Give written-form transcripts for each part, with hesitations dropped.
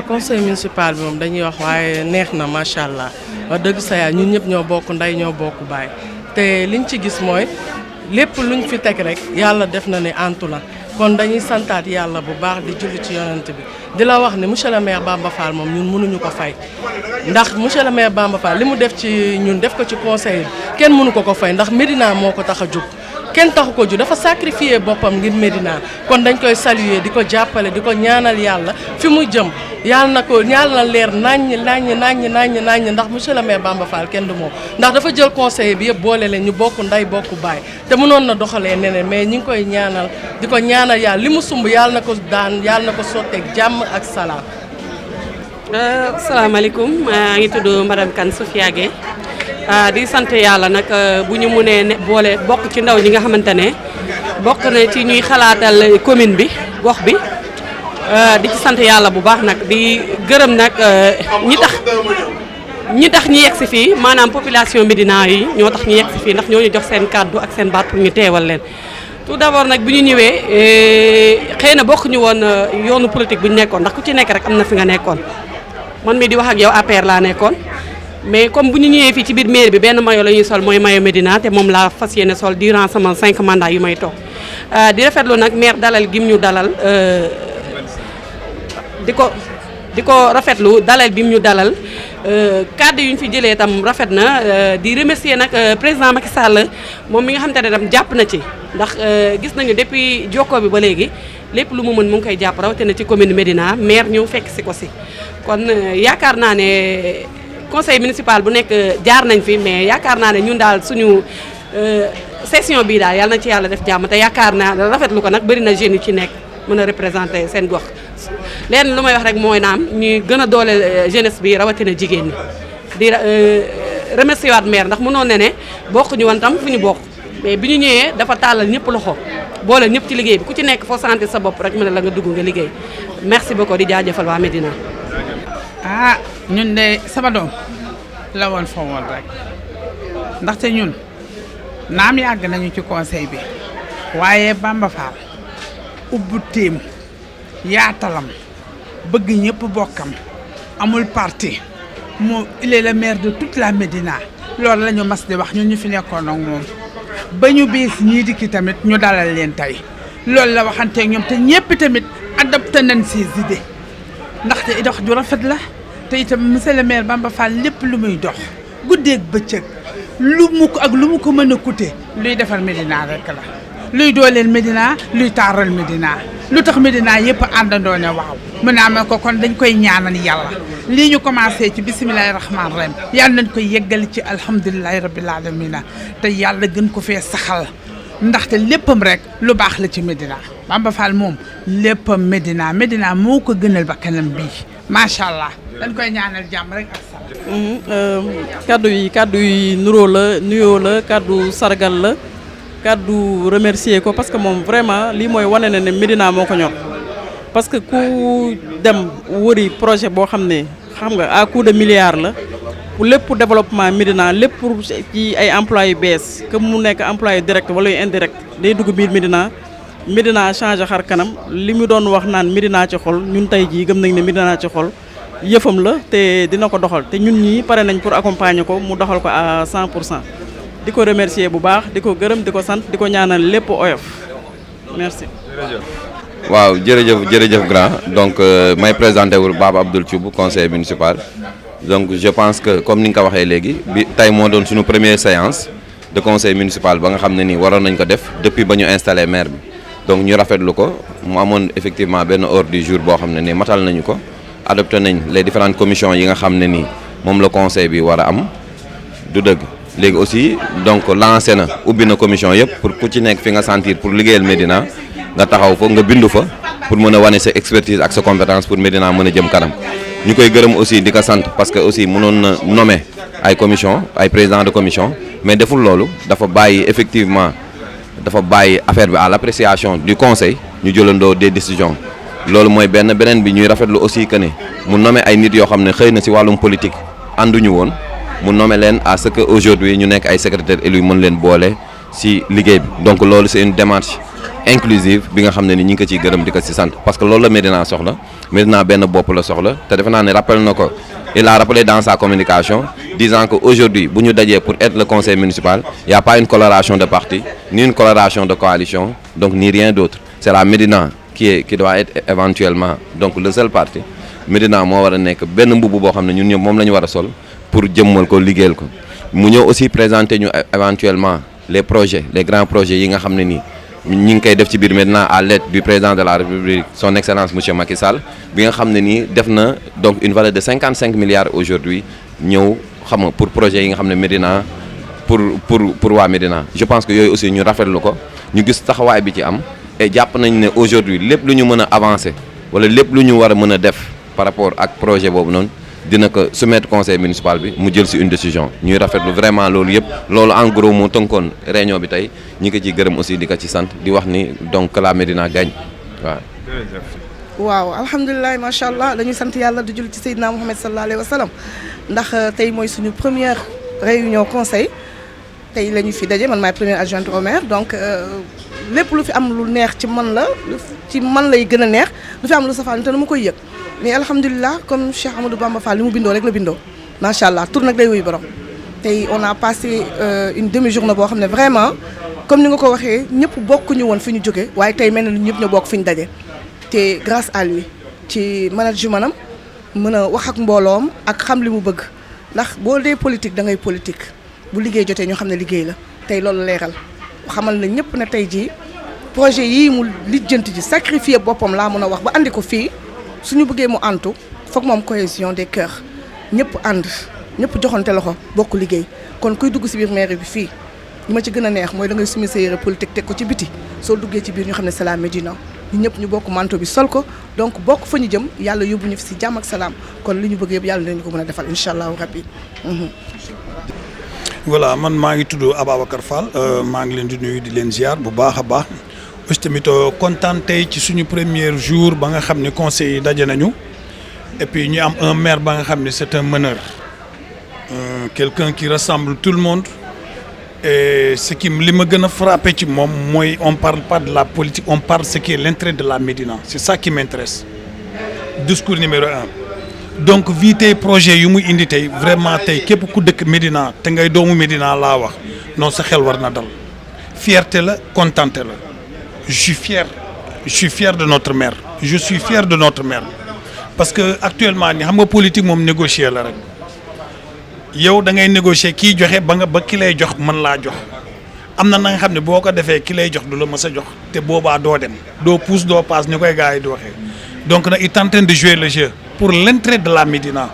conseil municipal bi moom dañuy wax waaye neex na macha allah wax dëgg sa yaay ñun ñëpp ñoo bokk ndey ñoo bokk baay te liñ ci gis mooy lépp luñ fi teg rek yàlla def na ne antu na kon dañuy santaat yàlla bu baax di julli ci yonent bi di la wax ne monsieur le maire Bamba Fall moom ñun mënuñu ko fay ndax monsieur le maire Bamba Fall li mu def ci ñun def ko ci conseil bi kenn mënu ko fay ndax Médina moo ko tax a jóg kenn taxu ko ju dafa sacrifier boppam ngir Médina kon dañ koy saluer di ko jàppale di ko ñaanal yàlla fi mu jëm yàlla na leer naññ ndax monsieur le maire Bamba Fall kenn du moom ndax dafa jël conseil bi yëpp boole leen ñu bokk ndey bokk baay te mënoon na doxalee neneen mais ñi ngi koy ñaanal di ko ñaanal yàlla li mu sumb yàlla na ko daan yàlla na ko sotteeg jàmm ak salaam. asalaamaaleykum maa ngi tudd madame Kane Sophia Gueye di sant yàlla nag bu ñu mënee boole bokk ci ndaw ñi nga xamante ne bokk na ci ñuy xalaatal commune bi gox bi di ci sant yàlla bu baax nag di gërëm nag ñi tax ñu yegg si fii maanaam population Médina yi ñoo tax ñu yegg si fii ndax ñoo ñu jox seen kàddu ak seen baat pour ñu teewal leen. tout d'abord nag bi ñu ñëwee xëy na bokk ñu woon yoonu politique bu ñu nekkoon ndax ku ci nekk rek am na fi nga nekkoon man mii di wax ak yow APR laa nekkoon. mais comme bu ñu ñëwee fii ci biir mairie bi benn maillot la ñuy sol mooy maillot Médina te moom laa fas yéene sol durant sama 5 mandats yu may toog di rafetlu nag maire dalal gim ñu dalal di ko rafetlu dalal bi mu ñu dalal kàddu yu ñu fi jëlee itam rafet na di remercier nag président Macky Sall moom mi nga xamante ne tam jàpp na ci ndax gis nañu depuis jokkoo bi ba léegi lépp lu mu mën mu ngi koy jàpp rawatina ci commune Médina maire ñëw fekk si ko si kon yaakaar naa ne. conseil municipal bu nekk jaar nañ fi mais yaakaar naa ne ñun daal suñu session bii daal yàlla na ci yàlla def jàmm te yaakaar naa rafetlu ko nag bëri na jeunes yu ci nekk mën a représenter seen gox leen lu may wax rek mooy naam ñuy gën a doole jeunesse bi rawatina jigéen ñi di remercier waat maire ndax mënoon ne bokk ñu woon tam fu ñu bokk mais bi ñu ñëwee dafa tàllal ñëpp loxo boole ñëpp ci liggéey bi ku ci nekk foo santé sa bopp rek mu ne la nga dugg nga liggéey merci beaucoup di jaajëfal waa Médina. ñun de sama doom la woon fa woon rek ndaxte ñun naam yàgg nañu ci conseil bi waaye Bamba Fall ubbu téem yaatalam bëgg ñëpp bokkam amul parti moom il est le maire de toute la Médina loolu la ñu mas di wax ñun ñu fi nekkoon ak moom ba ñu bees ñii dikki tamit ñu dalal leen tey loolu la waxanteeg ñoom te ñëpp tamit adopté nañ ses idées ndaxte dox ju rafet la. te itam monsieur le maire Bamba Fall lépp lu muy dox guddeeg bëccëg lu mu ko mën a coûter luy defar Médina rek la luy dooleel Médina luy taaral Médina lu tax Médina yëpp àndandoo ne waaw mën naa ma ko kon dañ koy ñaanal yàlla lii ñu commencé ci bisimilahi rahmaani rahim yàlla nañ koy yeggali ci alhamdulilahi rabbil alamina te yàlla gën ko fee saxal ndaxte léppam rek lu baax la ci Médina Bamba Fall moom léppam Médina moo ko gënal ba kanam bii macha allah dañ koy ñaanal jàmm rek ak salaam. kaddu yi nuyoo la kaddu sargal la kaddu remercier ko parce que moom vraiment lii mooy wane na ne Médina moo ko ñor parce que ku dem wëri projet boo xam ne xam nga à coup de milliards la pour lépp développement Médina lépp pour ci ay emplois yu bees que mu nekk employé direct wala yu indirect day dugg biir Médina changé xar kanam li mu doon wax naan Médina ci xol ñun tey jii gëm nañ ne Médina ci xol yëfam la te dina ko doxal te ñun ñii pare nañ pour accompagner ko mu doxal ko à 100% di ko remercier bu baax di ko gërëm di ko sant di ko ñaanal lépp oyof merci. waaw jërëjëf grand donc may présenté wul Baba Abdoul Thioub conseiller municipal donc je pense que comme ni nga ko waxee léegi bi tey moo doon suñu première séance de conseil municipal ba nga xam ne nii waroon nañ ko def depuis ba ñu installé maire bi donc ñu rafetlu ko mu amoon effectivement benn ordre du jour boo xam ne nii matal nañu ko adopté nañ les différentes commissions yi nga xam ne nii moom la conseil bi war a am du dëgg léegi aussi donc lancé na ubbi na commission yëpp pour ku ci nekk fi nga sentir pour liggéeyal Médina nga taxaw fa nga bindu fa pour mën a wane sa expertise ak sa compétence pour Médina mën a jëm kanam ñu koy gërëm aussi di ko sant parce que aussi mënoon na nommer ay commission ay président de commission mais deful loolu dafa bàyyi affaire bi à l'appréciation du conseil ñu jëlandoo des décisions loolu mooy beneen bi ñuy rafetlu aussi que ne mu nommer ay nit yoo xam ne xëy na ci wàllum politique ànduñu woon mu nommer leen à ce que aujourd'hui ñu nekk ay secrétaires élus mën leen boole ci liggéey bi donc loolu c'est une démarche inclusive bi nga xam ne ni ñi ngi ko ciy gërëm di ko ci sant parce que loolu la Médina soxla Médina benn bopp la soxla te defe naa ne rappel na ko il a rappelé dans sa communication disant que aujourd'hui bu ñu dajee pour être le conseil municipal il y a pas une coloration de parti ni une coloration de coalition donc ni rien d'autre c'est la Médina qui doit être éventuellement donc le seul parti Médina moo war a nekk benn mbubb boo xam ne ñun ñëpp moom la ñu war a sol pour jëmmal ko liggéeyal ko mu ñëw aussi présenter ñu éventuellement les projets les grands projets yi nga xam ne nii ñi ngi koy def ci biir Médina à l'aide du président de la République son excellence monsieur Macky Sall bi nga xam ne nii def na donc une valeur de 55 milliards aujourd'hui ñëw xam nga pour projet yi nga xam ne Médina pour waa Médina je pense que yooyu aussi ñu rafetlu ko ñu gis taxawaay bi ci am et jàpp nañ ne aujourd'hui lépp lu ñu mën a avancer wala lépp lu ñu war a mën a def par rapport ak projet boobu noonu dina ko soumettre conseil municipal bi mu jël ci une décision ñuy rafetlu vraiment loolu yëpp loolu en gros moo tënkoon réunion bi tey ñi ko ciy gërëm aussi di ko ci sant di wax ni donc que la Médina gagne waaw. waaw alhamdulilah macha allah dañuy sant yàlla di jul ci Seydina Mohamed sallallahu alayhi wa sallam ndax tey mooy suñu première réunion conseil tey la ñu fi daje man maay première adjointe au maire donc lépp lu fi am lu neex ci man la ci man lay gën a neex lu fi am lu safaan te nu ma koy yëg. mais alhamdulilah comme Cheikh Amadou Bamba Fall li mu bindoo rek la bindoo macha allah tur nag day wuyu borom tey on a passé une demi-journée boo xam ne vraiment comme ni nga ko waxee ñëpp bokkuñu woon fi ñu jóge waaye tey mel na ni ñëpp ñoo bokk fi ñu daje te grâce à lui ci management am mën a wax ak mbooloom ak xam li mu bëgg ndax boo dee politique da ngay politique bu liggéey jotee ñu xam ne liggéey la tey loolu leeral xamal na ñëpp ne tey jii projet yii mu lijjanti ji sacrifier boppam laa mën a wax ba andi ko fii. suñu bëggee mu antu foog moom cohésion des cœurs ñëpp ànd ñëpp joxante loxo bokk liggéey kon kuy dugg ci biir mairie bi fii li ma ci gën a neex mooy da ngay summi sa yére politique teg ko ci biti soo duggee ci biir ñu xam ne c'est la Médina ñu ñëpp ñu bokk manteau bi sol ko donc bokk fa ñu jëm yàlla yóbbu ñu fi ci jàmm ak salaam kon li ñu bëgg yëpp yàlla dinañu ko mën a defal incha allahu rabbi. voilà man maa ngi tudd Ababacar Fall maa ngi leen di nuyu di leen ziar bu baax a baax. aussi tamit kontaan tey ci suñu premier jour ba nga xam ne conseil yi daje nañu et puis ñu am un maire ba nga xam ne c'est un meneur quelqu'un qui rassemble tout le monde et ce qui li ma gën a frappé ci moom mooy on parle pas de la politique on parle ce qui est l'intérêt de la Médina c'est ça qui m'intéresse discours numéro 1 donc vi tey projet yu muy indi tey vraiment tey képp ku dëkk Médina te ngay doomu Médina laa wax non sa xel war na dal fierté la contenté la je suis fier de notre maire je suis fier de notre maire parce que actuellement ni xam nga politique moom négocier la rek yow da ngay négocier kiy joxe ba ki lay jox mën laa jox am na nga xam ne boo ko defee ki lay jox du la mës a jox te boobaa doo dem doo pousse doo passe ñu koy gars yi di waxee donc nag il est en train de jouer le jeu pour l'entrée de la Médina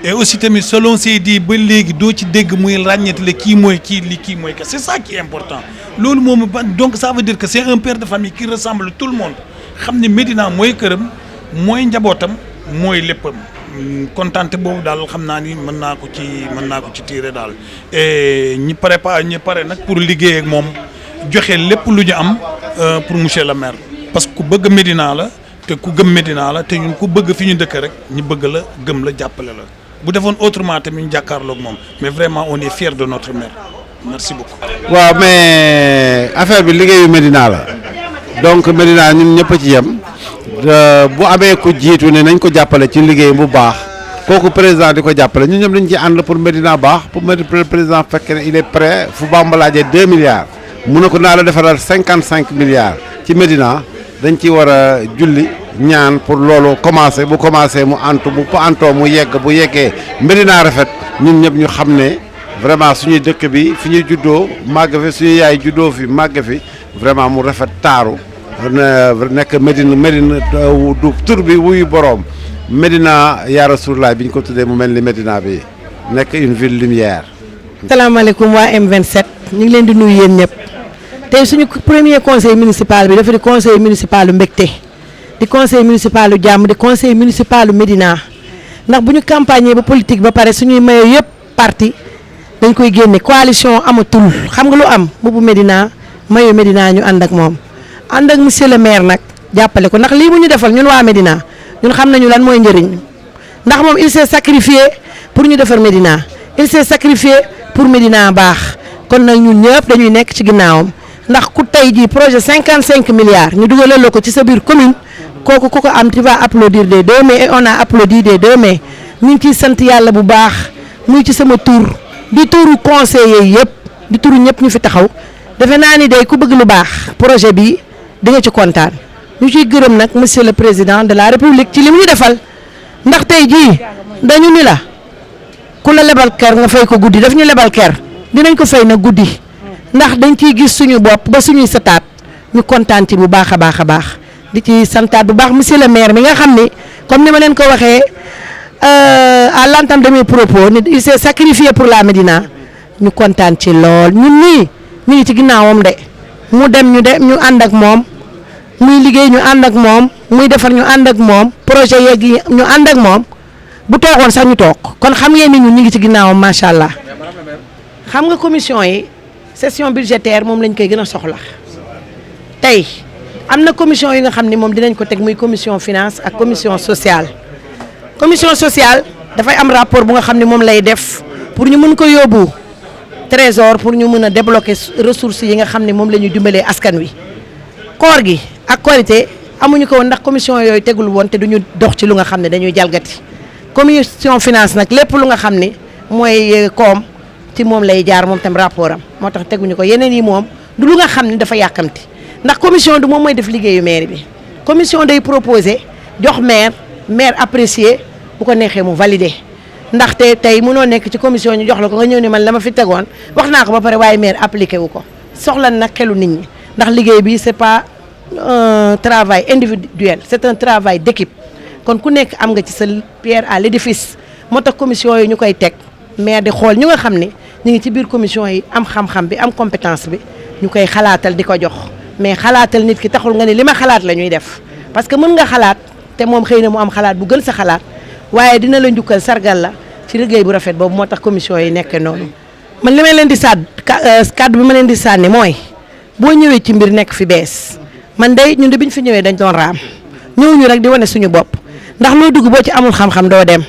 et aussi tamit selon c'est dit ba léegi doo ci dégg muy ràññeetale kii mooy kii li kii mooy que c'est ça qui est important loolu moom donc ça veut dire que c'est un père de famille qui ressemble tout le monde xam ne Médina mooy këram mooy njabootam mooy léppam kontante boobu daal xam naa ni mën naa ko ci tirer daal et ñi pare nag pour liggéey ak moom joxe lépp lu ñu am pour monsieur le maire parce que ku bëgg Médina la te ku gëm Médina la te ñun ku bëgg fi ñu dëkk rek ñu bëgg la gëm la jàppale la bu defoon autrement tamit ñu jàkkaarloog moom mais vraiment on est fier de notre maire merci beaucoup. waaw mais affaire bi liggéeyu Médina la donc Médina ñun ñëpp a ci yem bu amee ku jiitu ne nañ ko jàppale ci liggéey bu baax kooku président di ko jàppale ñun ñëpp dañ ci ànd pour Médina baax pour président fekk ne il est prêt fu Bamba laajee 2 milliards mun na ko naa la defaral 55 milliards ci Médina dañ ci war a julli ñaan pour loolu commencer bu commencer mu antu bu antoo mu yegg bu yeggee Médina rafet ñun ñëpp ñu xam ne vraiment suñuy dëkk bi fi ñuy juddoo màgg fi suñu yaay juddoo fi màgg fi vraiment mu rafet taaru nekk Médina du tur bi wuyu boroom Médina yaa Rasulullah bi ñu ko tuddee mu mel ni Médina bi nekk une ville lumière. salaamaaleykum waa M27 ñu ngi leen di nuyu yéen ñëpp tey suñu premier conseil municipal bi dafa di conseil municipal lu mbégte di conseil municipal lu jàmm di conseil municipal lu Médina ndax bu ñu campagne ba politique ba pare suñuy mayo yëpp parti dañ koy génne coalition amatul xam nga lu am boobu Médina mayo Médina ñu ànd ak moom ànd ak monsieur le maire nag jàppale ko ndax lii mu ñu defal ñun waa Médina ñun xam nañu lan mooy njëriñ ndax moom il s'est sacrifié pour ñu defar Médina il s'est sacrifié pour Médina baax kon nag ñun ñëpp dañuy nekk ci ginnaawam ndax ku tey jii projet 55 milliards ñu dugalal la ko ci sa biir commune kooku ku ko am tu vas applaudir des deux mains et on a applaudi des deux mains ñu ngi ciy sant yàlla bu baax muy ci sama tur di turu conseillers yëpp di turu ñëpp ñu fi taxaw defe naa ni day ku bëgg lu baax projet bi di nga ci kontaan ñu ciy gërëm nag monsieur le président de la république ci li mu ñu defal ndax tey jii dañu ni la ku la lebal ker nga fay ko guddi daf ñu lebal ker dinañ ko fay na guddi ndax dañ ciy gis suñu bopp ba suñuy sataat ñu kontaan ci bu baax a baax a baax di ci santaat bu baax monsieur le maire mi nga xam ni comme ni ma leen ko waxee à l'entame de mes propos ni il s'est sacrifié pour la Médina ñu kontaan ci lool ñun nii ñu ngi ci ginnaawam de mu dem ñu ànd ak moom muy liggéey ñu ànd ak moom muy defar ñu ànd ak moom projet yeeg yi ñu ànd ak moom bu toogoon sax ñu toog kon xam ngeen ni ñun ñu ngi ci ginnaawam macha allah xam nga commission yi session budgétaire moom lañ koy gën a soxla tey am na commission yi nga xam ni moom dinañ ko teg muy commission finance ak commission sociale dafay am rapport bu nga xam ne moom lay def pour ñu mën ko yóbbu trésor pour ñu mën a débloquer ressources yi nga xam ne moom la ñuy dimbalee askan wi koor gi ak korité amuñu ko woon ndax commission yooyu tegul woon te duñu dox ci lu nga xam ne dañuy jalgati commission finance nag lépp lu nga xam ne mooy koom ci moom lay jaar moom tam rapport am moo tax teguñu ko yeneen yi moom du lu nga xam ne dafa yàkkamti ndax commission du moom mooy def liggéeyu maire bi commission day proposer jox maire apprécier bu ko neexee mu valider ndaxte tey mënoo nekk ci commission ñu jox la ko nga ñëw ni man la ma fi tegoon wax naa ko ba pare waaye maire appliqué wu ko soxla nag xelu nit ñi ndax liggéey bi c'est pas un travail individuel c'est un travail d'équipe kon ku nekk am nga ci sa pierre à l'édifice moo tax commission yi ñu koy teg maire di xool ñu nga xam ne ñu ngi ci biir commission yi am xam-xam bi am compétence bi ñu koy xalaatal di ko jox mais xalaatal nit ki taxul nga ne li ma xalaat la ñuy def parce que mën nga xalaat te moom xëy na mu am xalaat bu gën sa xalaat waaye dina la njukkal sargal la ci liggéey bu rafet boobu moo tax commission yi nekkee noonu man li may leen di kàddu bi ma leen di sànni mooy boo ñëwee ci mbir nekk fi bees man day ñun de bi ñu fi ñëwee dañ doon raam ñëw ñu rek di wane suñu bopp ndax loo dugg boo ci amul xam-xam doo dem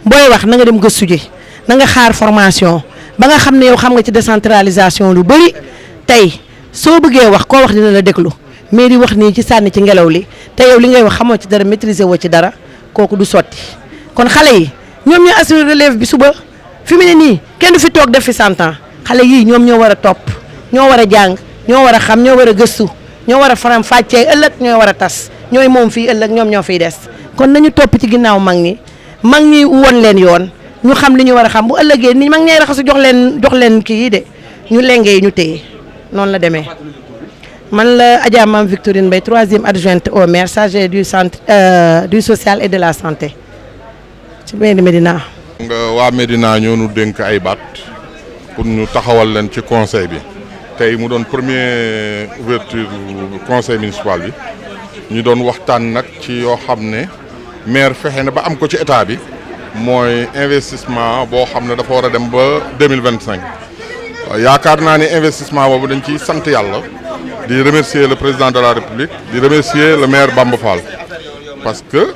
booy wax na nga dem gëstu ji na nga xaar formation ba nga xam ne yow xam nga ci décentralisation lu bëri tey soo bëggee wax koo wax dina la déglu mais di wax nii ci sànni ci ngelaw li te yow li ngay wax xamoo ci dara maîtriser woo ci dara kooku du sotti kon xale yi ñoom ñoo assurer relève bi suba fi mu ne nii kenn du fi toog def fi 100 ans xale yii ñoom ñoo war a topp ñoo war a jàng ñoo war a xam ñoo war a gëstu ñoo war a faram fàccee ëllëg ñoo war a tas ñooy moom fii ëllëg ñoom ñoo fiy des kon nañu topp ci ginnaaw mag ñi won leen yoon ñu xam li ñu war a xam bu ëllëgee ni mag ñay raxasu jox leen kii yi de ñu lengee ñu téye noonu la demee man la Adja Mame Victorine Mbaye 3e adjointe au maire chargée du centre du social et de la santé ci mairie Médina. nga waa Médina ñoo ñu dénk ay baat pour ñu taxawal leen ci conseil bi tey mu doon première ouverture conseil municipal bi ñu doon waxtaan nag ci yoo xam ne maire fexe na ba am ko ci état bi mooy investissement boo xam ne dafa war a dem ba 2025 yaakaar naa ni investissement boobu dañ ciy sant yàlla di remercier le président de la république di remercier le maire Bamba Fall parce que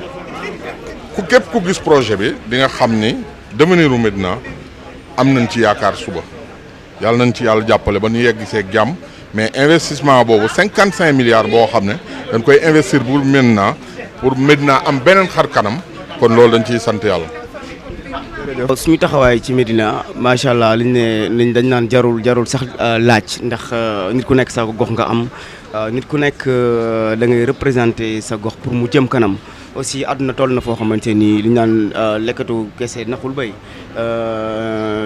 képp ku gis projet bi di nga xam ni devenir u Médina am nañ ci yaakaar suba yàlla nañ ci yàlla jàppale ba ñu yegg seeg jàmm mais investissement boobu 55 milliards boo xam ne dañ koy investir pour Médina am beneen xar kanam kon loolu dañ ciy sant yàlla. suñu taxawaay ci Médina macha allah liñ dañ naan jarul sax laaj ndax nit ku nekk sa gox nga am nit ku nekk da ngay représenter sa gox pour mu jëm kanam. aussi àdduna toll na foo xamante ni li ñu naan lekkatu kese naxul bay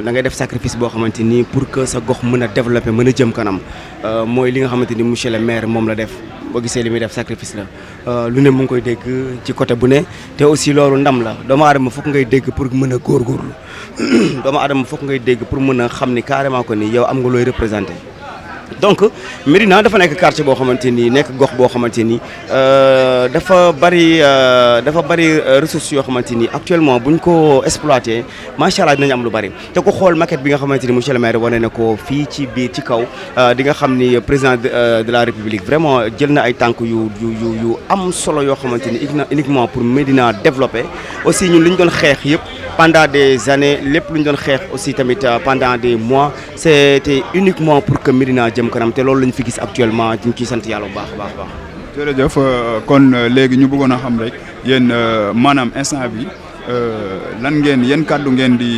da ngay def sacrifice boo xamante ni pour que sa gox mën a développer mën a jëm kanam mooy li nga xamante ni monsieur le maire moom la def boo gisee li muy def sacrifice la lu ne mu ngi koy dégg ci côté bu ne te aussi loolu ndam la doomu aadama foog ngay dégg pour mën a góorgóorlu doomu aadama foog ngay dégg pour mën a xam ni carrément ko ni yow am nga looy représenter. donc Médina dafa nekk quartier boo xamante ni nekk gox boo xamante ni dafa bari ressources yoo xamante ni actuellement buñ ko exploité macha allah dinañ am lu bari te ko xool maquette bi nga xamante ni monsieur le maire wane na ko fii ci biir ci kaw di nga xam ni président de la république vraiment jël na ay tànk yu am solo yoo xamante ni uniquement pour Médina développer aussi ñun li ñu doon xeex yëpp pendant des années lépp lu ñu doon xeex aussi tamit pendant des mois c'était uniquement pour que Médina jëm kanam te loolu la ñu fi gis actuellement ñu ciy sant yàlla bu baax a baax. jërëjëf kon léegi ñu bëggoon a xam rek yéen maanaam instant bi lan ngeen yéen kàddu ngeen di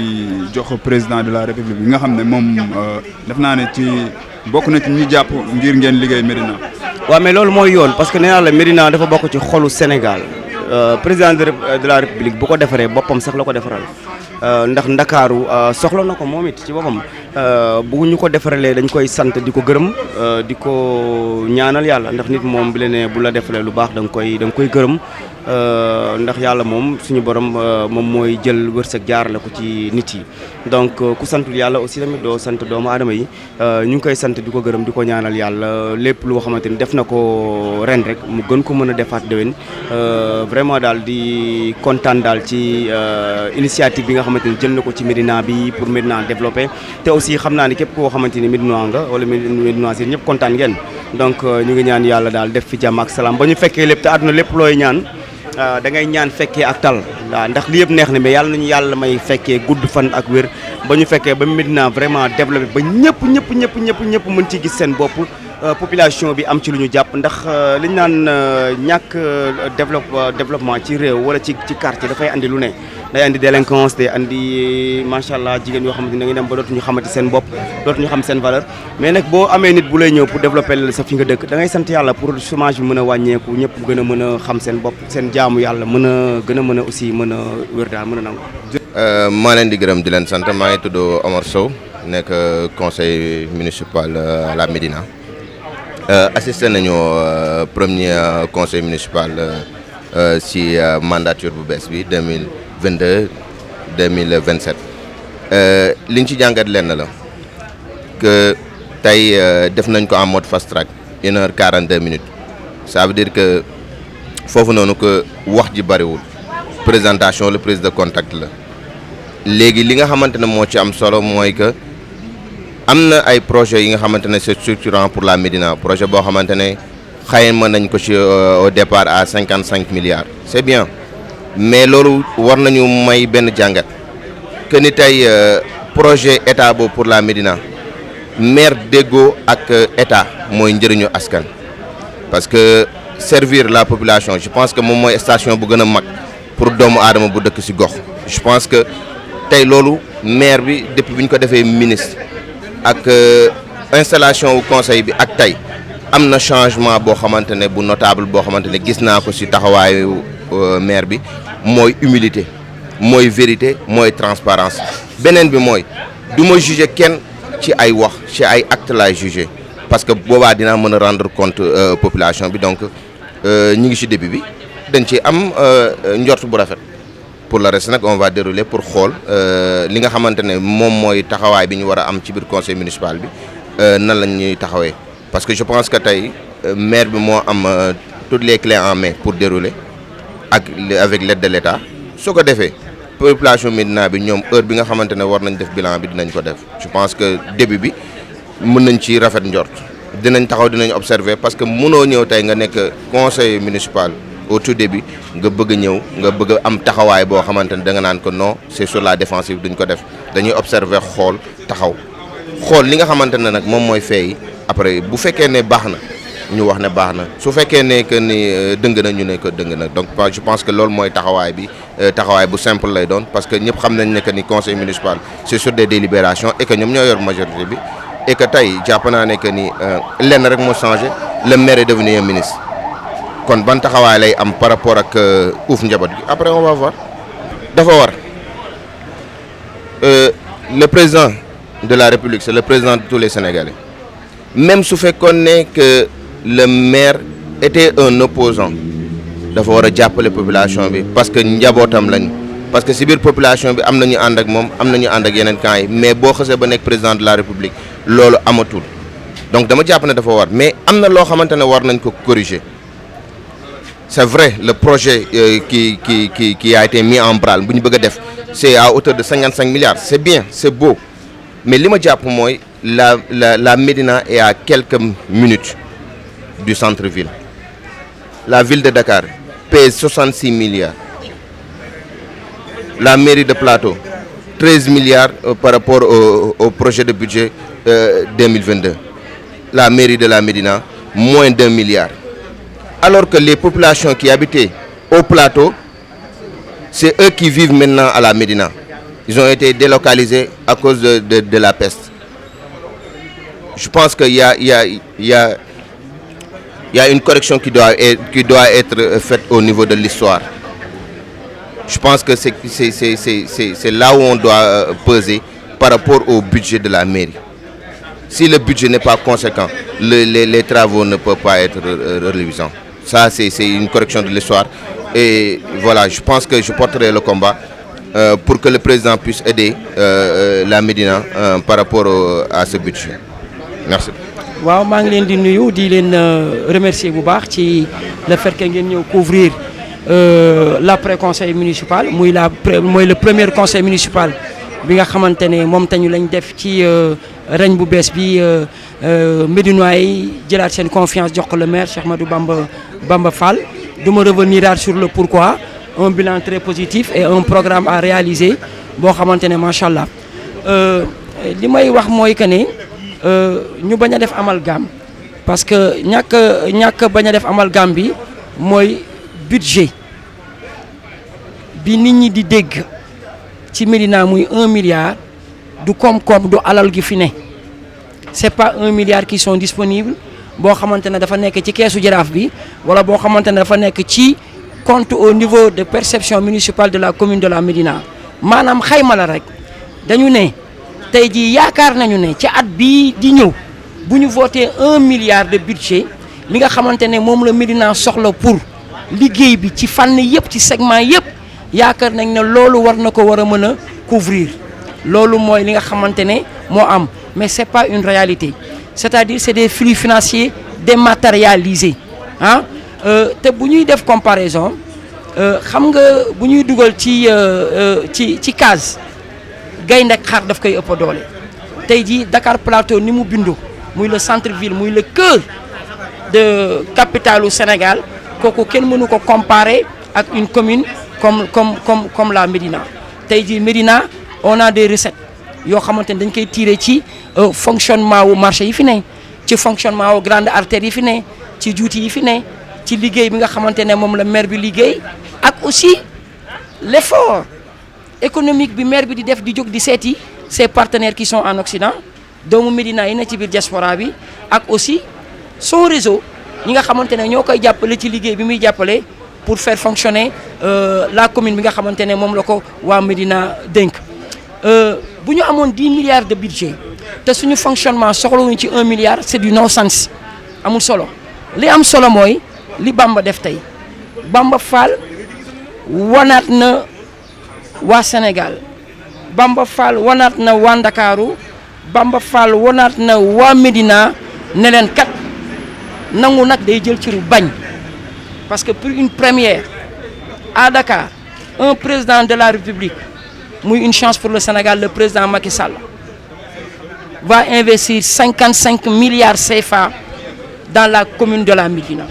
jox président de la république bi nga xam ne moom def naa ne ci bokk na ci ñu jàpp ngir ngeen liggéey Médina. waaw mais loolu mooy yoon parce que nee naa la Médina dafa bokk ci xolu Sénégal président de la république bu ko defaree boppam sax la ko defaral ndax Ndakaaru soxla na ko moom it ci boppam bu ñu ko defaralee dañ koy sant di ko gërëm di ko ñaanal yàlla ndax nit moom bi la ne bu la defalee lu baax da nga koy gërëm ndax yàlla moom suñu borom moom mooy jël wërsëg jaarale ko ci nit yi donc ku santul yàlla aussi tamit doo sant doomu aadama yi ñu ngi koy sant di ko gërëm di ko ñaanal yàlla lépp loo xamante ni def na ko ren rek mu gën ko mën a defaat déwén vraiment daal di kontaan daal ci initiative bi nga xamante ni jël na ko ci Médina bi pour Médina développer te aussi xam naa ni képp koo xamante ni Médinois nga wala Médinois yi ñëpp kontaan ngeen donc ñu ngi ñaan yàlla daal def fi jàmm ak salaam ba ñu fekkee lépp te àdduna lépp looy ñaan da ngay ñaan fekkee ak tal waaw ndax li yëpp neex na mais yàlla nañu yàlla may fekkee gudd fan ak wér ba ñu fekkee ba Médina vraiment développé ba ñëpp mën ci gis seen bopp population bi am ci lu ñu jàpp ndax li ñu naan ñàkk développement ci réew wala ci quartier dafay andi lu ne day andi délinquance day andi macha allah jigéen yoo xamante ne da ngay dem ba dootuñu xamante seen bopp dootuñu xam seen valeur mais nag boo amee nit bu lay ñëw pour développer la sa fi nga dëkk da ngay sant yàlla pour chômage bi mën a wàññeeku ñëpp gën a mën a xam seen bopp seen jaamu yàlla gën a mën a aussi mën a wér daal mën a nangu. maa leen di gërëm di leen sant maa ngi tudd Omar Sow nekk conseil municipal à la Médina assisté nañu premier conseil municipal si mandature bu bees bi 2022 2027 liñ ci jàngat lenn la que tey def nañ ko en mode fast track 1h42 minutes ça veut dire que foofu noonu que wax ji bariwul présentation la prise de contact la léegi li nga xamante ne moo ci am solo mooy que am na ay projets yi nga xamante ne c'est structurant pour la Médina projet boo xamante ne xayma nañ ko ci au départ à 55 milliards c'est bien mais loolu war nañu may benn jàngat que ni tey projet état boobu pour la Médina maire déggoo ak état mooy njëriñu askan parce que servir la population je pense que moom mooy station bu gën a mag pour doomu aadama bu dëkk ci gox je pense que tey loolu maire bi depuis bi ñu ko defee ministre ak installation wu conseil bi ak tey am na changement boo xamante ne bu notable boo xamante ne gis naa ko ci taxawaayu maire bi mooy humilité mooy vérité mooy transparence beneen bi mooy du ma juger kenn ci ay wax ci ay actes laay juger parce que boobaa dinaa mën a rendre compte population bi donc ñi ngi ci début bi dañ ci am njort bu rafet pour le reste nag on va dérouler pour xool li nga xamante ne moom mooy taxawaay bi ñu war a am ci biir conseil municipal bi nan lañ ñuy taxawee parce que je pense que tey maire bi moo am toutes les clés en main pour dérouler avec l'aide de l'État su ko defee population Médina bi ñoom heure bi nga xamante ne war nañ def bilan bi dinañ ko def je pense que début bi mën nañ ci rafet njort dinañ taxaw dinañ observer parce que mënoo ñëw tey nga nekk conseil municipal au tout début nga bëgg a ñëw nga bëgg a am taxawaay boo xamante ne da nga naan ko non c'est sur la défensive duñ ko def dañuy observer xool taxaw xool li nga xamante ne nag moom mooy fee yi après bu fekkee ne baax na ñu wax ne baax na su fekkee ne que ni dëng na ñu ne que dëng na donc je pense que loolu mooy taxawaay bi taxawaay bu simple lay doon parce que ñëpp xam nañ ne que ni conseil municipal c'est sur des délibérations et que ñoom ñoo yor majorité bi et que tey jàpp naa ne que ni lenn rek moo changé le maire est devenu un ministre kon ban taxawaay lay am par rapport ak uuf njaboot gi après on va voir dafa war le président de la République c'est le président de tous les Sénégalais même su fekkoon ne que le maire était un opposant dafa war a jàppale population bi parce que njabootam lañ parce que si biir population bi am na ñu ànd ak moom am na ñu ànd ak yeneen camps yi mais boo xasee ba nekk président de la République loolu amatul donc dama jàpp ne dafa war mais am na loo xamante ne war nañ ko corriger c'est vrai le projet qui a été mis en branle bu ñu bëgg a def c'est à hauteur de 55 milliards c'est bien c'est beau mais li ma jàpp mooy la Médina est à quelques minutes du centre-ville la ville de Dakar pèse 66 milliards la mairie de Plateau, 13 milliards par rapport au projet de budget 2022. La mairie de la Médina, moins d'1 milliard. Alors que les populations qui habitaient au Plateau, c'est eux qui vivent maintenant à la Médina. Ils ont été délocalisés à cause de la peste. Je pense qu'il y a une correction qui doit être faite au niveau de l'histoire. Je pense que c'est là où on doit peser par rapport au budget de la mairie. Si le budget n'est pas conséquent, les travaux ne peuvent pas être reluisants. Ça, c'est une correction de l'histoire. Et voilà, je pense que je porterai le combat pour que le président puisse aider la Médina par rapport à ce budget. Merci. waaw maa ngi leen di nuyu di leen remercier bu baax ci le fait que ngeen ñëw couvrir l'après conseil municipal mooy le premier conseil municipal bi nga xamante ne moom tañu lañ def ci reñ bu bees bi Médinois yi jëlaat seen confiance jox ko le maire Cheikh Ahmadou Bamba Fall. du ma revenir sur le pourquoi, un bilan très positif et un programme à réaliser boo xamante ne macha allah li may wax mooy que ne ñu bañ a def amalgame parce que ñàkk bañ a def amalgame bi mooy budget bi nit ñi di dégg ci Médina muy 1 milliard du koom-koom du alal gi fi ne c'est pas 1 milliard qui sont disponibles boo xamante ne dafa nekk ci keesu jaraaf bi wala boo xamante ne dafa nekk ci compte au niveau de perception municipale de la commune de la Médina maanaam xayma la rek dañu ne tey jii yaakaar nañu ne ci at bii di ñëw bu ñu voté 1 milliard de budget li nga xamante ne moom la Médina soxla pour liggéey bi ci fànn yëpp ci segment yëpp yaakaar nañ ne loolu war na ko war a mën a couvrir loolu mooy li nga xamante ne moo am mais c'est pas une réalité c'est-à-dire c'est des flux financiers dématérialisés ah te bu ñuy def comparaison xam nga bu ñuy dugal ci case gaynde ak xar daf koy ëpp doole tey jii Dakar Plateau ni mu bindu muy le centre-ville muy le cœur de capitalu Sénégal kooku kenn mënu ko comparer ak une commune comme la Médina tey jii Médina on a des recettes yoo xamante ne dañ koy tirer ci fonctionnement wu marché yi fi ne ci fonctionnement wu grande artère yi fi ne ci juuti yi fi ne ci liggéey bi nga xamante ne moom la maire bi liggéey ak aussi l'effort économique bi maire bi di def di jóg di seeti ses partenaires qui sont en Occident doomu Médina yi ne ci biir diaspora bi ak aussi son réseau ñi nga xamante ne ñoo koy jàppale ci liggéey bi muy jàppale pour faire fonctionner la commune bi nga xamante ne moom la ko waa Médina dénk bu ñu amoon 10 milliards de budget te suñu fonctionnement soxlawuñu ci 1 milliard c'est du non-sens amul solo li am solo mooy li Bamba def tey Bamba Fall wanaat na waa Sénégal Bamba Fall wanaat na waa Ndakaaru Bamba Fall wanaat na waa Médina ne leen kat nangu nag day jël ci ru bañ parce que pour une première à Dakar un président de la République muy une chance pour le Sénégal le président Macky Sall va investir 55 milliards CFA dans la commune de la Médina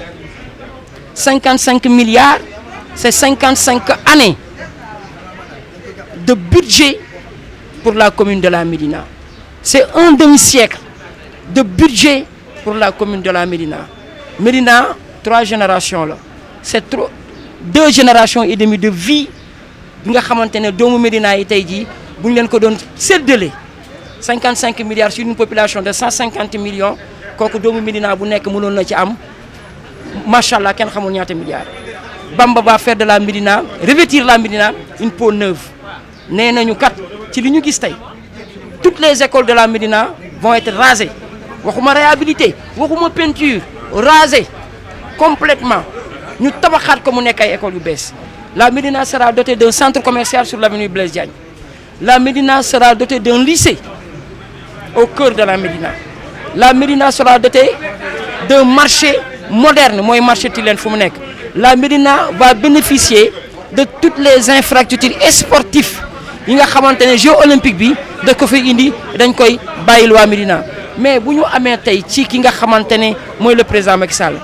55 milliards c'est 55 années de budget pour la commune de la Médina c'est un demi-siècle de budget pour la commune de la Médina Médina 3 générations là c'est 2 générations et demie de vie bi nga xamante ne doomu Médina yi tey jii bu ñu leen ko doon séddale 55 milliards sur une population de 150 millions kooku doomu Médina bu nekk mënoon na ci am macha allah kenn xamul ñaata milliards. Bamba va faire de la Médina revêtir la Médina une peau neuve nee nañu kat ci li ñu gis tey toutes les écoles de la Médina vont être rasées waxuma réhabilité waxuma peinture rasées complètement ñu tabaxaat ko mu nekk ay écoles yu bees. La Médina sera dotée d'un centre commercial sur l'avenue Blaise Diagne. La Médina sera dotée d'un lycée au cœur de la Médina. La Médina sera dotée d'un marché moderne, mooy marché Tilène fu mu nekk. La Médina va bénéficier de toutes les infrastructures sportives yi nga xamante ne Jeux olympiques bi da ko fi indi dañ koy bàyyil waa Médina mais bu ñu amee tey ci ki nga xamante ne mooy le président Macky Sall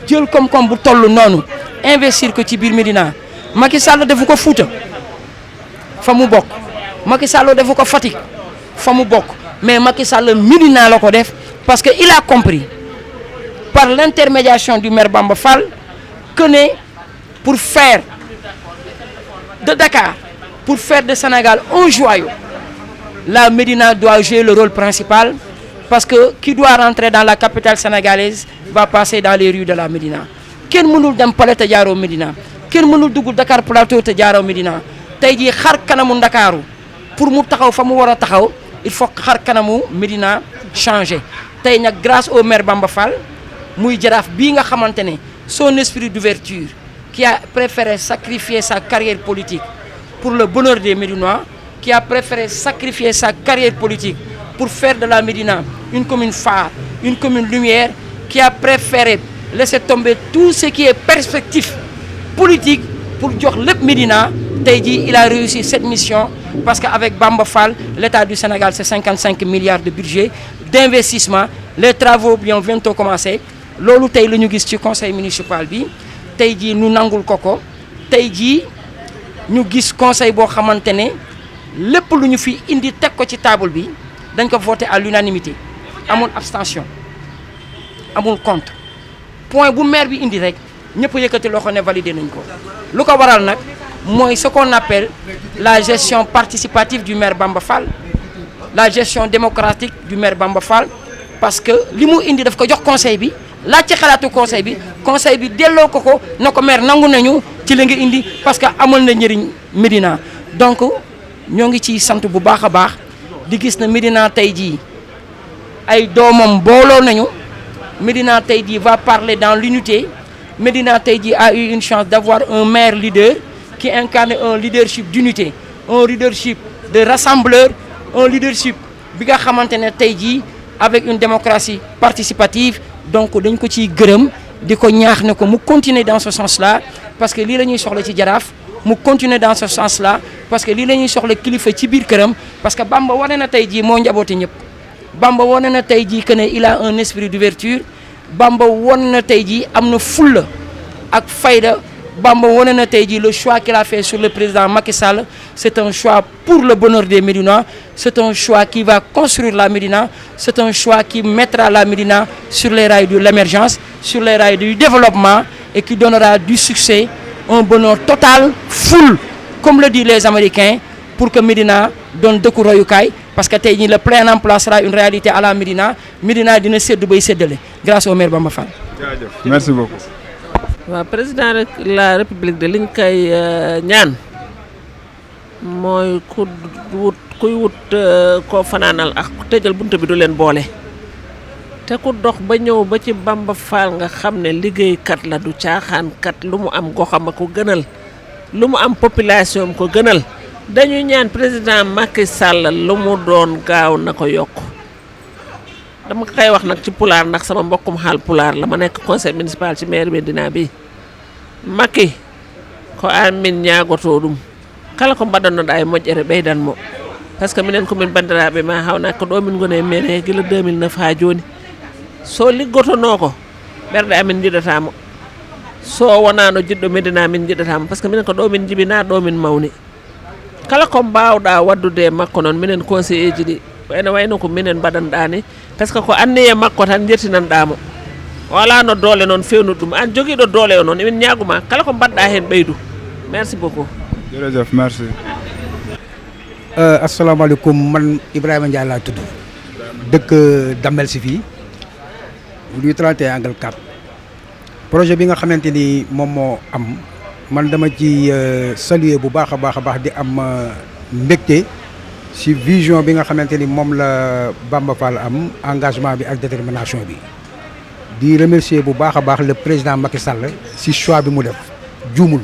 jël koom-koom bu toll noonu investir ko ci biir Médina. Macky Sall defu ko Fouta fa mu bokk Macky Sall defu ko Fatick fa mu bokk mais Macky Sall Médina la ko def parce que il a compris par l'intermédiation du maire Bamba Fall que ne pour faire de Dakar, pour faire de Sénégal un joyau, la Médina doit jouer le rôle principal parce que qui doit rentrer dans la capitale sénégalaise va passer dans les rues de la Médina. Kenn mënul dem Palais te jaaroo Médina kenn mënul dugg Dakar Plateau te jaaroo Médina tey jii xar kanamu Ndakaaru pour mu taxaw fa mu war a taxaw il faut xar kanamu Médina changer tey nag grâce au maire Bamba Fall muy jaraaf bii nga xamante ne son esprit d'ouverture qui a préféré sacrifier sa carrière politique pour le bonheur des Médinois, qui a préféré sacrifier sa carrière politique pour faire de la Médina une commune phare, une commune lumière, qui a préféré laisser tomber tout ce qui est perspective politique pour jox lépp Médina. Tey jii il a réussi cette mission parce qu'avec Bamba Fall, l'État du Sénégal c'est 55 milliards de budget d'investissement, les travaux vont bientôt commencer. Loolu tey la ñu gis ci conseil municipal bi tey jii ñu nangul ko tey jii ñu gis conseil boo xamante ne lépp lu ñu fi indi teg ko ci table bi dañ ko voté à l'unanimité amul abstention amul contre point bu maire bi indi rek ñëpp yëkkati loxo ne validé nañ ko lu ko waral nag mooy ce qu'on appelle la gestion participative du maire Bamba Fall, la gestion démocratique du maire Bamba Fall, parce que li mu indi daf ko jox conseil bi laaj ci xalaatu conseil bi delloo ko na ko maire nangu nañu ci la nga indi parce que amal na njëriñ Médina. Donc ñoo ngi ciy sant bu baax a baax di gis na Médina tey jii ay doomam booloo nañu Médina tey jii va parler dans l'unité. Médina tey jii a eu une chance d'avoir un maire leader qui incarne un leadership d'unité, un leadership de rassembleur, un leadership bi nga xamante ne tey jii avec une démocratie participative. Donc dañ ko ciy gërëm di ko ñaax ne ko mu continuer dans ce sens-là parce que lii la ñuy soxla ci jaraaf mu continuer dans ce sens-là parce que lii la ñuy soxla kilifa ci biir këram parce que Bamba wane na tey jii moo njaboote ñëpp. Bamba wane na tey jii que ne il a un esprit d'ouverture. Bamba wane na tey jii am na fulla ak fayda. Bamba wane na tey jii le choix qu'il a fait sur le président Macky Sall c'est un choix pour le bonheur des Médinois, c'est un choix qui va construire la Médina, c'est un choix qui mettra la Médina sur les rails de l'émergence, sur les rails du développement et qui donnera du succès, un bonheur total, full, comme le disent les Américains, pour que Médina donne dëkku royukaay parce que tey jii le plein emploi sera une réalité à la Médina. Médina dina séddu bay séddale grâce au maire Bamba Fall. Jaajëf merci beaucoup. waaw président de la république de liñ koy ñaan mooy kuy wut koo fanaanal ak tëjal buntu bi du leen boole te ku dox ba ñëw ba ci Bamba Fall nga xam ne liggéeykat la du caaxaankat lu mu am goxam a ko gënal lu mu am population am ko gënal dañu ñaan président Macky Sall lu mu doon gaaw na ko yokk. dama koy wax nag ci pulaar ndax sama mbokkum xaal pulaar la ma nekk conseil municipal ci maire Médina bi Macky ko amin ñaagoto ɗum kala ko mbaɗannoɗa e moƴƴere ɓeydan mo par ce que minen komin bandiraɓe ma hawna ko ɗo min goni e maire gila 2009 ha joni so liggotono ko ɓerɗe amin jiɗatamo so wonano jiɗɗo Médina min jiɗatamo par ce que minen ko ɗo min jibina ɗo min mawni kala ko mbawɗa waddude e makko noon minen conseiller ji ɗi ene wayno ko minen mbaɗanɗani par ce que ko anniye makko tan jettinanɗamo wala no doole noon fewnu ɗum an joguiɗo doole o noon emin ñaguma kala ko mbaɗɗa hen ɓeydu merci beaucoup jërëjëf merci. asalaamaaleykum man Ibrahima Ndiaye laa tudd dëkk Damel si fii du 31 angle 4 projet bi nga xamante ni moom moo am man dama ci saluer bu baax a baax di am mbégte si vision bi nga xamante ni moom la Bamba Fall am engagement bi ak détermination bi di remercier bu baax a baax le président Macky Sall si choix bi mu def juumul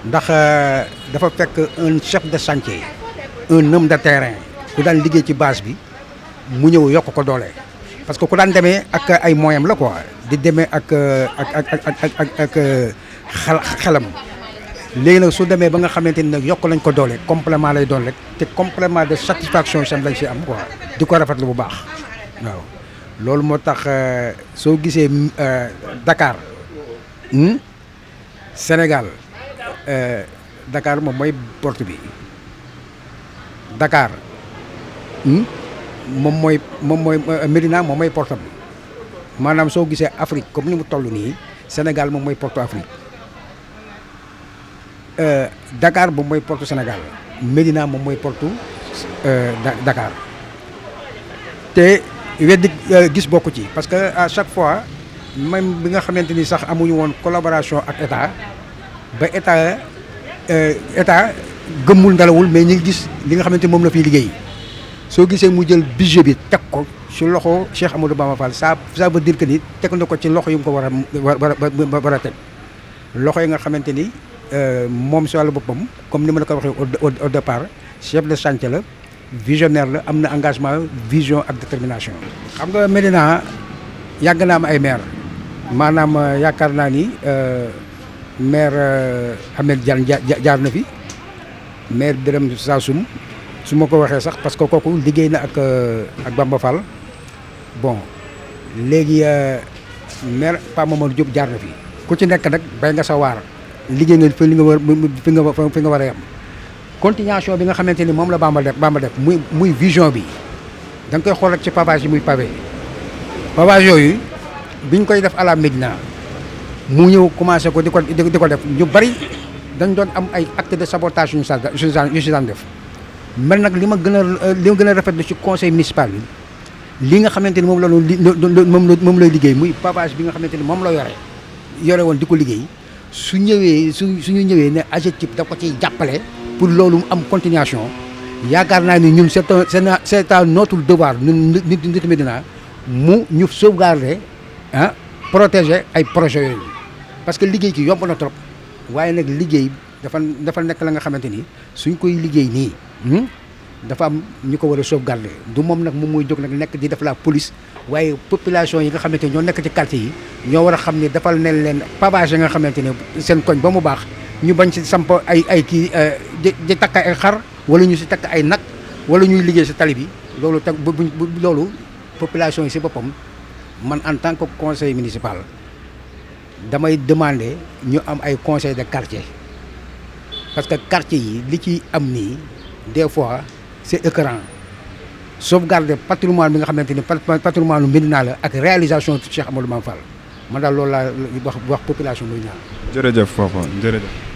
ndax dafa fekk un chef de chantier un homme de terrain ku daan liggéey ci base bi mu ñëw yokk ko doole parce que ku daan demee ak ay moyens la quoi di demee ak xelam léegi nag su demee ba nga xamante ni nag yokk lañ ko doole complément lay doon rek te complément de satisfaction sam lañ si am quoi di ko rafetlu bu baax waaw loolu moo tax soo gisee Dakar Sénégal Dakar moom mooy porte bi Dakar moom mooy Médina moom mooy portam maanaam soo gisee Afrique comme ni mu toll nii Sénégal moom mooy porte Afrique Dakar moom mooy porte Sénégal Médina moom mooy porte Dakar te weddi gis bokku ci parce que à chaque fois même bi nga xamante ni sax amuñu woon collaboration ak état ba état gëmmul ndalawul mais ñu ngi gis li nga xamante ni moom la fiy liggéey soo gisee mu jël budget bi teg ko ci loxo Cheikh Amadou Bamba Fall ça veut dire que ni teg na ko ci loxo yu mu ko war a teg loxo yi nga xamante ni moom si wàllu boppam comme ni ma la ko waxee au départ chef de chantier la visionnaire la am na engagement vision ak détermination. xam nga Médina yàgg naa am ay maire maanaam yaakaar naa ni maire Ahmed Diagne jaar na fi maire Birame Sassoum su ma ko waxee sax parce que kooku liggéey na ak Bamba Fall bon léegi maire Pa Mamadou Diop jaar na fi ku ci nekk nag bay nga sa waar liggéey nga fi nga war a yem continuation bi nga xamante ni moom la Bamba def muy vision bi da nga koy xool rek ci pavage yi muy pavé pavage yooyu biñ koy def à la Médina mu ñëw commencé ko di ko def ñu bari dañ doon am ay acte de sabotage yu si daan def man nag li ma gën a rafetlu ci conseil municipal bi li nga xamante ni moom lay liggéey muy pavage bi nga xamante ni moom la yore woon di ko liggéey suñu ñëwee ne AGETIP da ko ciy jàppale pour loolu mu am continuation yaakaar naa ni ñun c'est à notre devoir ñun nit Médina mu ñu sauvegarder protéger ay projets yooyu parce que liggéey ki yomb na trop waaye nag liggéey dafa nekk la nga xamante ni suñ koy liggéey nii dafa am ñu ko war a sauvegarder du moom nag moom mooy jóg nag nekk di def la police waaye population yi nga xamante ni ñoo nekk ci quartier yi ñoo war a xam ne defal nañ leen pavage yi nga xamante ne seen koñ ba mu baax ñu bañ ci samp ay kii di takk ay xar wala ñu si takk ay nag wala ñuy liggéey si tali bi loolu tag loolu population yi si boppam man en tant que conseil municipal damay demander ñu am ay conseil de quartier parce que quartier yi li ci am nii des fois c'est écœurant sauvegarder patrimoine bi nga xamante ni patrimoine Médina la ak réalisation Cheikh Amadou Bamba Fall man daal loolu laa wax population muy ñaan. jërëjëf foofa jërëjëf.